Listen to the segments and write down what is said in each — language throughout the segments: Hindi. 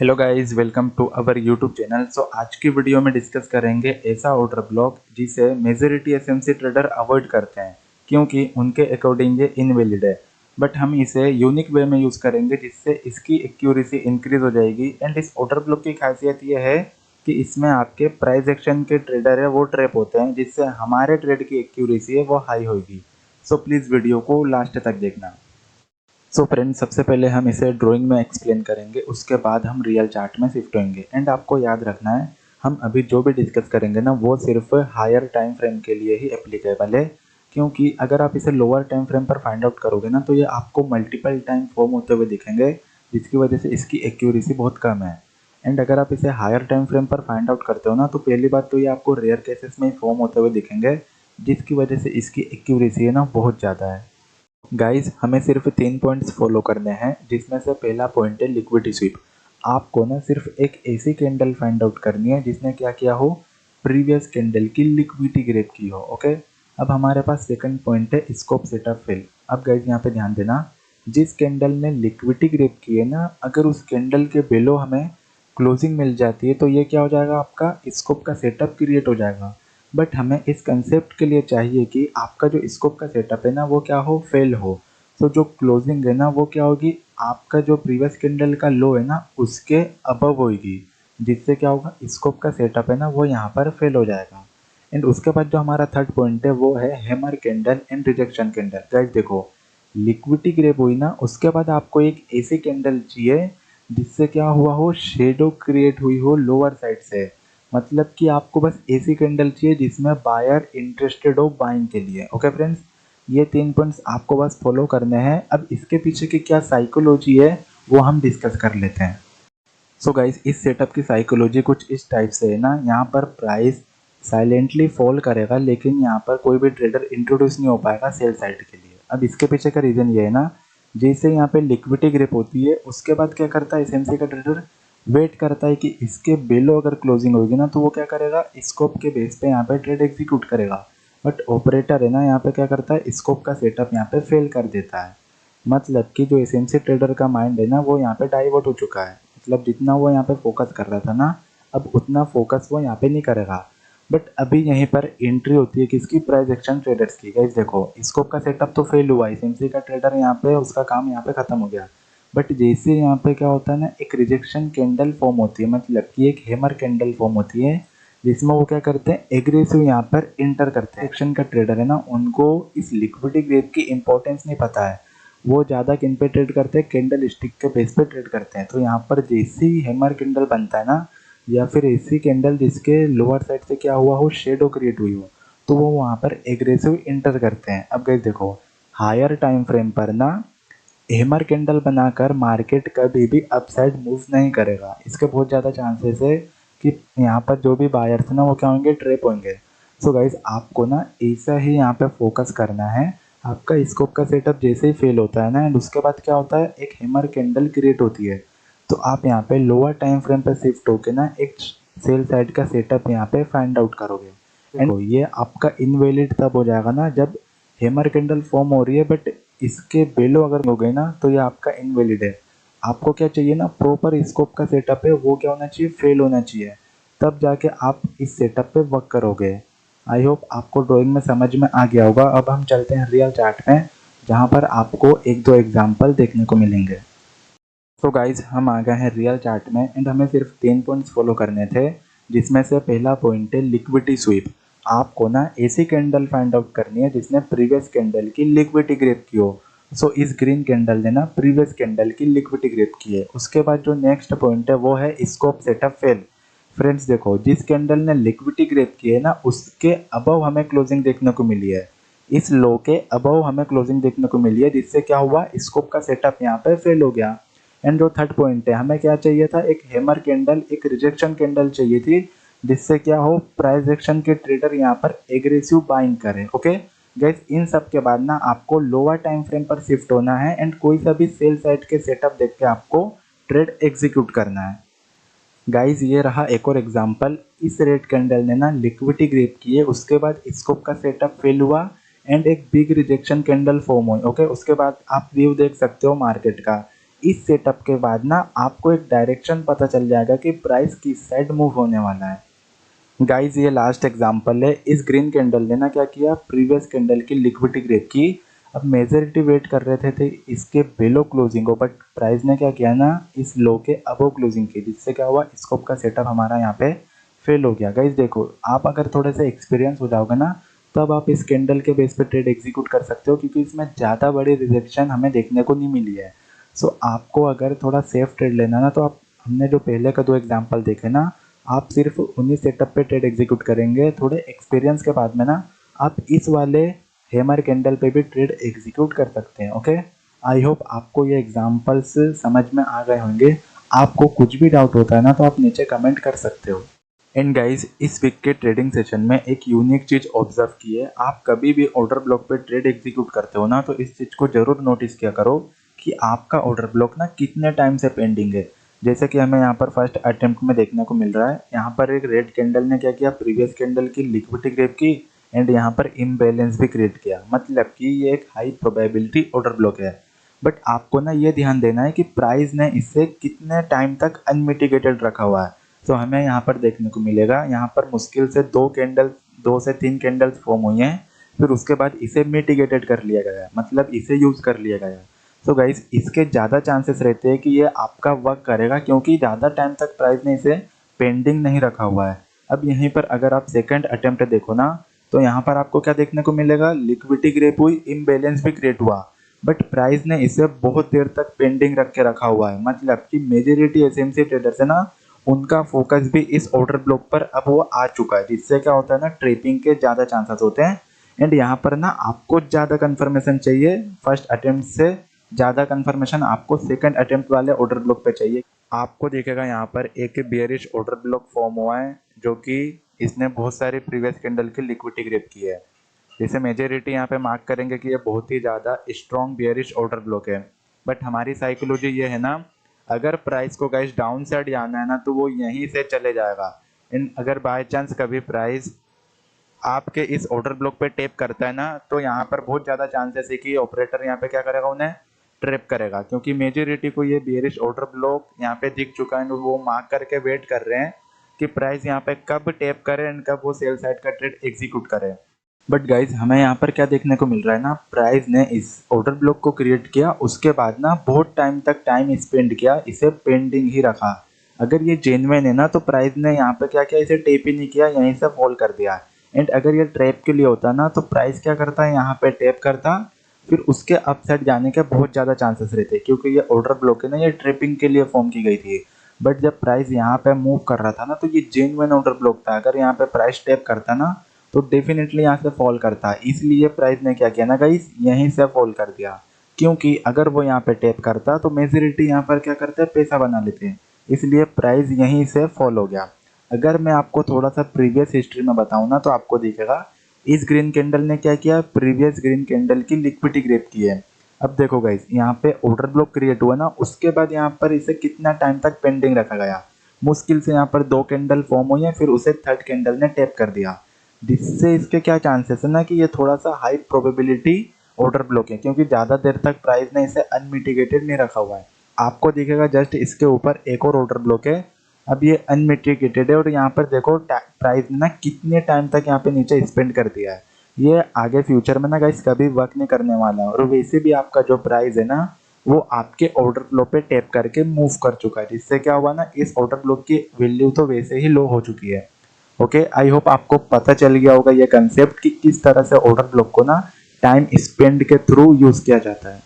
Hello guys, welcome to our YouTube channel. आज की वीडियो में डिस्कस करेंगे ऐसा ऑर्डर ब्लॉक जिसे मेजॉरिटी एसएमसी ट्रेडर अवॉइड करते हैं क्योंकि उनके अकॉर्डिंग ये इनवैलिड है। बट हम इसे यूनिक वे में यूज़ करेंगे जिससे इसकी एक्यूरेसी इंक्रीज हो जाएगी। एंड इस ऑर्डर ब्लॉक की खासियत ये है कि इसमें आपके प्राइस एक्शन के ट्रेडर है वो ट्रैप होते हैं, जिससे हमारे ट्रेड की एक्यूरेसी है वो हाई होगी। सो प्लीज़ वीडियो को लास्ट तक देखना। सो फ्रेंड्स, सबसे पहले हम इसे ड्राइंग में एक्सप्लेन करेंगे, उसके बाद हम रियल चार्ट में शिफ्ट होंगे। एंड आपको याद रखना है, हम अभी जो भी डिस्कस करेंगे ना वो सिर्फ हायर टाइम फ्रेम के लिए ही एप्लीकेबल है, क्योंकि अगर आप इसे लोअर टाइम फ्रेम पर फाइंड आउट करोगे ना तो ये आपको मल्टीपल टाइम फॉर्म होते हुए दिखेंगे, जिसकी वजह से इसकी एक्यूरेसी बहुत कम है। एंड अगर आप इसे हायर टाइम फ्रेम पर फाइंड आउट करते हो ना तो पहली बात तो ये आपको रेयर केसेस में फॉर्म होते हुए दिखेंगे, जिसकी वजह से इसकी एक्यूरेसी है ना बहुत ज़्यादा है। गाइस, हमें सिर्फ 3 पॉइंट्स फॉलो करने हैं, जिसमें से पहला पॉइंट है लिक्विडिटी स्वीप। आपको ना सिर्फ एक ऐसी कैंडल फाइंड आउट करनी है जिसने क्या किया हो, प्रीवियस कैंडल की लिक्विडिटी ग्रैब की हो। ओके, अब हमारे पास सेकंड पॉइंट है स्कोप सेटअप फिल। अब गाइस यहाँ पे ध्यान देना, जिस कैंडल ने लिक्विडिटी ग्रैब की है ना, अगर उस कैंडल के बिलो हमें क्लोजिंग मिल जाती है तो ये क्या हो जाएगा, आपका स्कोप का सेटअप क्रिएट हो जाएगा। बट हमें इस कंसेप्ट के लिए चाहिए कि आपका जो स्कोप का सेटअप है ना वो क्या हो, फेल हो। तो जो क्लोजिंग है ना वो क्या होगी, आपका जो प्रीवियस कैंडल का लो है ना उसके अबव होगी, जिससे क्या होगा, स्कोप का सेटअप है ना वो यहाँ पर फेल हो जाएगा। एंड उसके बाद जो हमारा थर्ड पॉइंट है वो है hammer candle and rejection candle. Guys देखो, लिक्विडिटी ग्रैब हुई ना, उसके बाद आपको एक ऐसी कैंडल चाहिए जिससे क्या हुआ हो, शेडो क्रिएट हुई हो लोअर साइड से। मतलब कि आपको बस ऐसी कैंडल चाहिए जिसमें बायर इंटरेस्टेड हो बाइंग के लिए। ओके फ्रेंड्स, ये 3 पॉइंट्स आपको बस फॉलो करने हैं। अब इसके पीछे की क्या साइकोलॉजी है वो हम डिस्कस कर लेते हैं। सो गाइस, इस सेटअप की साइकोलॉजी कुछ इस टाइप से है ना, यहाँ पर प्राइस साइलेंटली फॉल करेगा लेकिन यहाँ पर कोई भी ट्रेडर इंट्रोड्यूस नहीं हो पाएगा सेल साइड के लिए। अब इसके पीछे का रीज़न ये है ना, जैसे यहाँ पे लिक्विडिटी ग्रिप होती है उसके बाद क्या करता है एसएमसी का ट्रेडर, वेट करता है कि इसके बिलो अगर क्लोजिंग होगी ना तो वो क्या करेगा, स्कोप के बेस पे यहाँ पे ट्रेड एग्जीक्यूट करेगा। बट ऑपरेटर है ना यहाँ पे क्या करता है, स्कोप का सेटअप यहाँ पे फेल कर देता है। मतलब कि जो एसएमसी ट्रेडर का माइंड है ना वो यहाँ पे डाइवर्ट हो चुका है। मतलब जितना वो यहाँ पे फोकस कर रहा था ना, अब उतना फोकस वो यहाँ पे नहीं करेगा। बट अभी यहीं पर एंट्री होती है किसकी, प्राइस एक्शन ट्रेडर्स की। गाइस देखो, स्कोप का सेटअप तो फेल हुआ, एसएमसी का ट्रेडर यहाँ पे उसका काम यहाँ पे खत्म हो गया। बट जैसे यहाँ पे क्या होता है ना, एक रिजेक्शन कैंडल फॉर्म होती है, मतलब कि एक हैमर कैंडल फॉर्म होती है, जिसमें वो क्या करते हैं, एग्रेसिव यहाँ पर इंटर करते हैं। एक्शन का ट्रेडर है ना, उनको इस लिक्विडिटी ग्रेप की इंपॉर्टेंस नहीं पता है। वो ज़्यादा किन पे ट्रेड करते हैं, कैंडल स्टिक के बेस पे ट्रेड करते हैं। तो यहाँ पर जैसे ही हैमर कैंडल बनता है ना, या फिर ऐसी कैंडल जिसके लोअर साइड से क्या हुआ हो, शेडो क्रिएट हुई हो, तो वो वहाँ पर एग्रेसिव इंटर करते हैं। अब गाइस देखो, हायर टाइम फ्रेम पर ना हैमर कैंडल बनाकर मार्केट कभी भी अपसाइड मूव नहीं करेगा। इसके बहुत ज़्यादा चांसेस है कि यहाँ पर जो भी बायर्स ना वो क्या होंगे, ट्रैप होंगे। सो गाइस, आपको ना ऐसा ही यहाँ पे फोकस करना है। आपका स्कोप का सेटअप जैसे ही फेल होता है ना, एंड उसके बाद क्या होता है, एक हैमर कैंडल क्रिएट होती है, तो आप यहाँ पे लोअर टाइम फ्रेम पे शिफ्ट होके ना एक सेल साइड का सेटअप यहाँ पे फाइंड आउट करोगे। एंड ये आपका इनवैलिड तब हो जाएगा ना जब हैमर कैंडल फॉर्म हो रही है बट इसके बेलो अगर हो गए ना तो ये आपका इनवैलिड है। आपको क्या चाहिए ना, प्रॉपर स्कोप का सेटअप है वो क्या होना चाहिए, फेल होना चाहिए, तब जाके आप इस सेटअप पे वर्क करोगे। आई होप आपको ड्राइंग में समझ में आ गया होगा। अब हम चलते हैं रियल चार्ट में, जहाँ पर आपको एक दो एग्जाम्पल देखने को मिलेंगे। तो गाइज, हम आ गए हैं रियल चार्ट में एंड हमें सिर्फ 3 पॉइंट्स फॉलो करने थे, जिसमें से पहला पॉइंट है लिक्विडिटी स्वीप। आपको ना ऐसी कैंडल फाइंड आउट करनी है जिसने प्रीवियस कैंडल की लिक्विडिटी ग्रैब की हो। सो इस ग्रीन कैंडल ने ना प्रीवियस कैंडल की लिक्विडिटी ग्रैब की है। उसके बाद जो नेक्स्ट पॉइंट है वो है स्कोप सेटअप फेल। फ्रेंड्स देखो, जिस कैंडल ने लिक्विडिटी ग्रैब की है ना उसके अबव हमें क्लोजिंग देखने को मिली है, इस लो के अबव हमें क्लोजिंग देखने को मिली है, जिससे क्या हुआ, स्कोप का सेटअप यहाँ पे फेल हो गया। एंड जो थर्ड पॉइंट है, हमें क्या चाहिए था, एक हैमर कैंडल, एक रिजेक्शन कैंडल चाहिए थी, जिससे क्या हो, प्राइस एक्शन के ट्रेडर यहाँ पर एग्रेसिव बाइंग करें। ओके गाइस, इन सब के बाद ना आपको लोअर टाइम फ्रेम पर शिफ्ट होना है एंड कोई सा भी सेल साइड के सेटअप देख के आपको ट्रेड एग्जीक्यूट करना है। गाइस, ये रहा एक और एग्जांपल। इस रेड कैंडल ने ना लिक्विडिटी ग्रैब की है, उसके बाद स्कोप का सेटअप फेल हुआ एंड एक बिग रिजेक्शन कैंडल फॉर्म हुई। ओके, उसके बाद आप व्यू देख सकते हो मार्केट का, इस सेटअप के बाद ना आपको एक डायरेक्शन पता चल जाएगा कि प्राइस किस साइड मूव होने वाला है। गाइज ये लास्ट एग्जांपल है। इस ग्रीन कैंडल ने ना क्या किया, प्रीवियस कैंडल की लिक्विडिटी ग्रेप की। अब मेजॉरिटी वेट कर रहे थे इसके बिलो क्लोजिंग को, बट प्राइस ने क्या किया ना, इस लो के अबव क्लोजिंग की, जिससे क्या हुआ, स्कोप का सेटअप हमारा यहाँ पे फेल हो गया। गाइज देखो, आप अगर थोड़े से एक्सपीरियंस हो जाओगे ना, तब आप इस कैंडल के बेस पे ट्रेड एग्जीक्यूट कर सकते हो, क्योंकि इसमें ज़्यादा बड़ी रिजेक्शन हमें देखने को नहीं मिली है। सो आपको अगर थोड़ा सेफ ट्रेड लेना ना, तो आप हमने जो पहले का 2 एग्जाम्पल देखे ना, आप सिर्फ उन्हीं सेटअप पे ट्रेड एग्जीक्यूट करेंगे। थोड़े एक्सपीरियंस के बाद में ना आप इस वाले हैमर कैंडल पे भी ट्रेड एग्जीक्यूट कर सकते हैं। ओके, आई होप आपको ये एग्जांपल्स समझ में आ गए होंगे। आपको कुछ भी डाउट होता है ना, तो आप नीचे कमेंट कर सकते हो। एंड गाइज, इस वीक के ट्रेडिंग सेशन में एक यूनिक चीज़ ऑब्जर्व की है। आप कभी भी ऑर्डर ब्लॉक पे ट्रेड एग्जीक्यूट करते हो ना, तो इस चीज़ को जरूर नोटिस किया करो कि आपका ऑर्डर ब्लॉक ना कितने टाइम से पेंडिंग है। जैसे कि हमें यहाँ पर फर्स्ट अटेम्प्ट में देखने को मिल रहा है, यहाँ पर एक रेड कैंडल ने क्या किया, प्रीवियस कैंडल की लिक्विडिटी ग्रैब की एंड यहाँ पर इम्बैलेंस भी क्रिएट किया। मतलब कि ये एक हाई प्रोबेबिलिटी ऑर्डर ब्लॉक है। बट आपको ना ये ध्यान देना है कि प्राइस ने इसे कितने टाइम तक अनमिटिगेटेड रखा हुआ है। तो हमें यहाँ पर देखने को मिलेगा, यहाँ पर मुश्किल से 2 से 3 कैंडल्स फॉर्म हुई हैं, फिर उसके बाद इसे मिटिगेटेड कर लिया गया है, मतलब इसे यूज़ कर लिया गया है। तो गाइस, इसके ज़्यादा चांसेस रहते हैं कि ये आपका वर्क करेगा, क्योंकि ज़्यादा टाइम तक प्राइस ने इसे पेंडिंग नहीं रखा हुआ है। अब यहीं पर अगर आप सेकंड अटेम्प्ट देखो ना, तो यहाँ पर आपको क्या देखने को मिलेगा, लिक्विडिटी ग्रैब हुई, इम्बैलेंस भी क्रिएट हुआ, बट प्राइस ने इसे बहुत देर तक पेंडिंग रख के रखा हुआ है। मतलब कि मेजॉरिटी एसएमसी ट्रेडर्स है ना, उनका फोकस भी इस ऑर्डर ब्लॉक पर अब वो आ चुका है, जिससे क्या होता है ना, ट्रेपिंग के ज़्यादा चांसेस होते हैं। एंड यहाँ पर ना आपको ज़्यादा कंफर्मेशन चाहिए, फर्स्ट अटेम्प्ट से ज़्यादा कंफर्मेशन आपको सेकंड अटेम्प्ट वाले ऑर्डर ब्लॉक पे चाहिए। आपको दिखेगा यहाँ पर एक बियरिश ऑर्डर ब्लॉक फॉर्म हुआ है, जो कि इसने बहुत सारी प्रीवियस कैंडल की लिक्विडिटी ग्रैब की है। जैसे मेजॉरिटी यहाँ पे मार्क करेंगे कि ये बहुत ही ज़्यादा स्ट्रॉन्ग बियरिश ऑर्डर ब्लॉक है। बट हमारी साइकोलॉजी ये है ना, अगर प्राइस को गाइस डाउन साइड जाना है ना, तो वो यहीं से चले जाएगा। इन अगर बाय चांस कभी प्राइस आपके इस ऑर्डर ब्लॉक पे टैप करता है ना, तो यहाँ पर बहुत ज़्यादा चांसेस है कि ऑपरेटर यहाँ पे क्या करेगा, उन्हें ट्रैप करेगा, क्योंकि मेजॉरिटी को ये बियरिश ऑर्डर ब्लॉक यहाँ पे दिख चुका है। वो मार्क करके वेट कर रहे हैं कि प्राइस यहाँ पे कब टैप करे एंड कब वो सेल साइड का ट्रेड एग्जीक्यूट करे। बट गाइज, हमें यहाँ पर क्या देखने को मिल रहा है ना, प्राइस ने इस ऑर्डर ब्लॉक को क्रिएट किया, उसके बाद ना बहुत टाइम तक टाइम स्पेंड किया, इसे पेंडिंग ही रखा। अगर ये जेन्युइन है ना, तो प्राइस ने यहाँ पर क्या किया, इसे टेप ही नहीं किया, यहीं से फॉल कर दिया। एंड अगर ये ट्रैप के लिए होता ना, तो प्राइस क्या करता है, यहाँ पे टैप करता, फिर उसके अपसाइड जाने के बहुत ज़्यादा चांसेस रहते, क्योंकि ये ऑर्डर ब्लॉक है ना, ये ट्रैपिंग के लिए फॉर्म की गई थी। बट जब प्राइस यहाँ पे मूव कर रहा था ना, तो ये जेन्युइन ऑर्डर ब्लॉक था। अगर यहाँ पे प्राइस टैप करता ना, तो डेफिनेटली यहाँ से फॉल करता है। इसलिए प्राइस ने क्या किया ना गाइस, यहीं से फॉल कर दिया, क्योंकि अगर वो यहाँ पे टैप करता तो मेजॉरिटी यहाँ पर क्या करते हैं, पैसा बना लेते हैं। इसलिए प्राइस यहीं से फॉल हो गया। अगर मैं आपको थोड़ा सा प्रीवियस हिस्ट्री में बताऊँ ना, तो आपको दिखेगा इस ग्रीन कैंडल ने क्या किया, प्रीवियस ग्रीन कैंडल की लिक्विडिटी ग्रैब की है। अब देखो गाइस, यहाँ पे ऑर्डर ब्लॉक क्रिएट हुआ ना, उसके बाद यहाँ पर इसे कितना टाइम तक पेंडिंग रखा गया, मुश्किल से यहाँ पर 2 कैंडल फॉर्म हुई है, फिर उसे थर्ड कैंडल ने टैप कर दिया, जिससे इसके क्या चांसेस है ना, कि ये थोड़ा सा हाई प्रोबेबिलिटी ऑर्डर ब्लॉक है, क्योंकि ज़्यादा देर तक प्राइस ने इसे अनमिटिगेटेड नहीं रखा हुआ है। आपको दिखेगा जस्ट इसके ऊपर एक और ऑर्डर ब्लॉक है, अब ये अनमिटिगेटेड है, और यहाँ पर देखो प्राइस ने ना कितने टाइम तक यहाँ पे नीचे स्पेंड कर दिया है। ये आगे फ्यूचर में ना गाइस कभी वर्क नहीं करने वाला है, और वैसे भी आपका जो प्राइस है ना, वो आपके ऑर्डर फ्लो पे टैप करके मूव कर चुका है, जिससे क्या हुआ ना, इस ऑर्डर ब्लॉक की वैल्यू तो वैसे ही लो हो चुकी है। ओके, आई होप आपको पता चल गया होगा ये कंसेप्ट कि किस तरह से ऑर्डर ब्लॉक को ना टाइम स्पेंड के थ्रू यूज किया जाता है।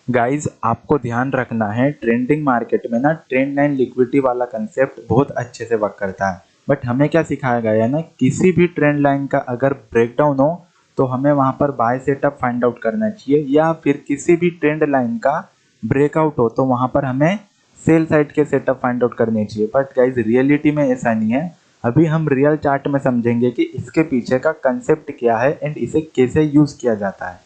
गाइज, आपको ध्यान रखना है, ट्रेंडिंग मार्केट में ना ट्रेंड लाइन लिक्विडिटी वाला कंसेप्ट बहुत अच्छे से वर्क करता है। बट हमें क्या सिखाया गया है ना, किसी भी ट्रेंड लाइन का अगर ब्रेकडाउन हो, तो हमें वहां पर बाय सेटअप फाइंड आउट करना चाहिए, या फिर किसी भी ट्रेंड लाइन का ब्रेकआउट हो, तो वहां पर हमें सेल साइड के सेटअप फाइंड आउट करने चाहिए। बट गाइज, रियलिटी में ऐसा नहीं है। अभी हम रियल चार्ट में समझेंगे कि इसके पीछे का कंसेप्ट क्या है एंड इसे कैसे यूज किया जाता है।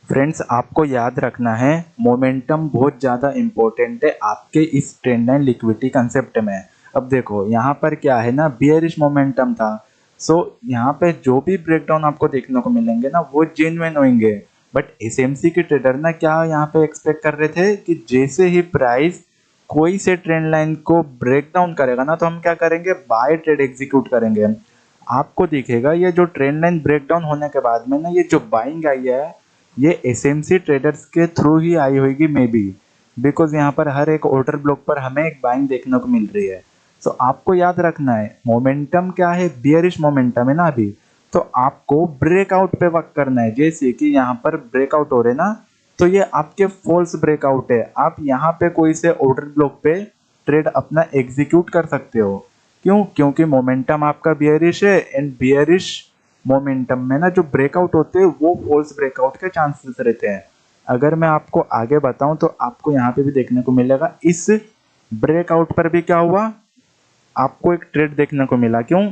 फ्रेंड्स, आपको याद रखना है, मोमेंटम बहुत ज़्यादा इंपॉर्टेंट है आपके इस ट्रेंड लाइन लिक्विडिटी कंसेप्ट में। अब देखो यहाँ पर क्या है ना, बियरिश मोमेंटम था, सो यहाँ पे जो भी ब्रेकडाउन आपको देखने को मिलेंगे ना वो जेन्युइन होंगे। बट एसएमसी के ट्रेडर ना क्या यहाँ पे एक्सपेक्ट कर रहे थे कि जैसे ही प्राइस कोई से ट्रेंड लाइन को ब्रेक डाउन करेगा ना तो हम क्या करेंगे, बाय ट्रेड एग्जीक्यूट करेंगे। आपको दिखेगा ये जो ट्रेंड लाइन ब्रेक डाउन होने के बाद में ना ये जो बाइंग आई है ये एसएमसी ट्रेडर्स के थ्रू ही आई होगी मे बी, बिकॉज यहाँ पर हर एक ऑर्डर ब्लॉक पर हमें एक बाइंग देखने को मिल रही है। सो आपको याद रखना है मोमेंटम क्या है, बियरिश मोमेंटम है ना अभी, तो आपको ब्रेकआउट पे वर्क करना है। जैसे कि यहाँ पर ब्रेकआउट हो रहे ना तो ये आपके फॉल्स ब्रेकआउट है, आप यहाँ पे कोई से ऑर्डर ब्लॉक पे ट्रेड अपना एग्जीक्यूट कर सकते हो। क्यों? क्योंकि मोमेंटम आपका बियरिश है एंड बियरिश मोमेंटम में ना जो ब्रेकआउट होते हैं वो फॉल्स ब्रेकआउट के चांसेस रहते हैं। अगर मैं आपको आगे बताऊं तो आपको यहाँ पे भी देखने को मिलेगा इस ब्रेकआउट पर भी क्या हुआ, आपको एक ट्रेड देखने को मिला। क्यों?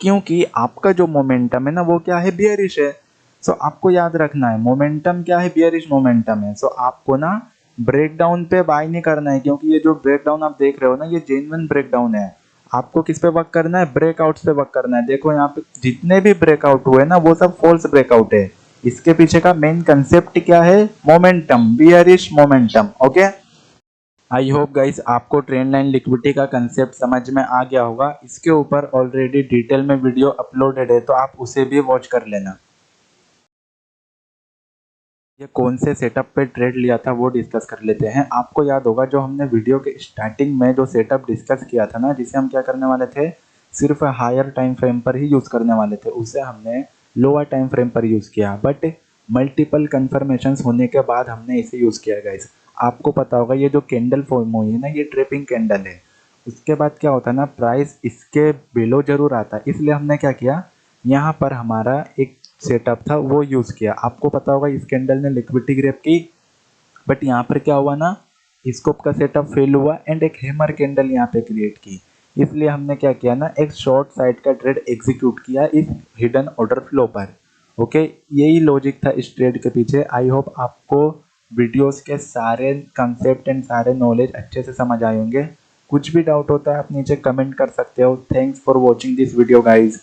क्योंकि आपका जो मोमेंटम है ना वो क्या है, बियरिश है। सो आपको याद रखना है मोमेंटम क्या है, बियरिश मोमेंटम है। सो आपको ना ब्रेकडाउन पे बाय नहीं करना है, क्योंकि ये जो ब्रेकडाउन आप देख रहे हो ना ये जेन्युइन ब्रेकडाउन है। आपको किस पे वर्क करना है, ब्रेकआउट पे वर्क करना है। देखो यहाँ पे जितने भी ब्रेकआउट हुए ना वो सब फॉल्स ब्रेकआउट है। इसके पीछे का मेन कंसेप्ट क्या है, momentum, bearish momentum. Okay, I hope guys आपको ट्रेंड लाइन लिक्विडिटी का कंसेप्ट समझ में आ गया होगा। इसके ऊपर ऑलरेडी डिटेल में वीडियो अपलोडेड है तो आप उसे भी वॉच कर लेना। ये कौन से सेटअप पे ट्रेड लिया था वो डिस्कस कर लेते हैं। आपको याद होगा जो हमने वीडियो के स्टार्टिंग में जो सेटअप डिस्कस किया था ना, जिसे हम क्या करने वाले थे, सिर्फ हायर टाइम फ्रेम पर ही यूज़ करने वाले थे, उसे हमने लोअर टाइम फ्रेम पर यूज़ किया। बट मल्टीपल कन्फर्मेशंस होने के बाद हमने इसे यूज़ किया गाइस। आपको पता होगा ये जो कैंडल फॉर्म हुई है ना ये ट्रेपिंग कैंडल है। उसके बाद क्या होता है ना, प्राइस इसके बिलो जरूर आता है, इसलिए हमने क्या किया, यहाँ पर हमारा एक सेटअप था वो यूज़ किया। आपको पता होगा इस कैंडल ने लिक्विडिटी ग्रैब की, बट यहाँ पर क्या हुआ ना, स्कोप का सेटअप फेल हुआ एंड एक हैमर कैंडल यहाँ पे क्रिएट की। इसलिए हमने क्या किया ना, एक शॉर्ट साइड का ट्रेड एग्जीक्यूट किया इस हिडन ऑर्डर फ्लो पर। ओके, यही लॉजिक था इस ट्रेड के पीछे। आई होप आपको वीडियोस के सारे कंसेप्ट एंड सारे नॉलेज अच्छे से समझ आए होंगे। कुछ भी डाउट होता है आप नीचे कमेंट कर सकते हो। Thanks for watching this video guys.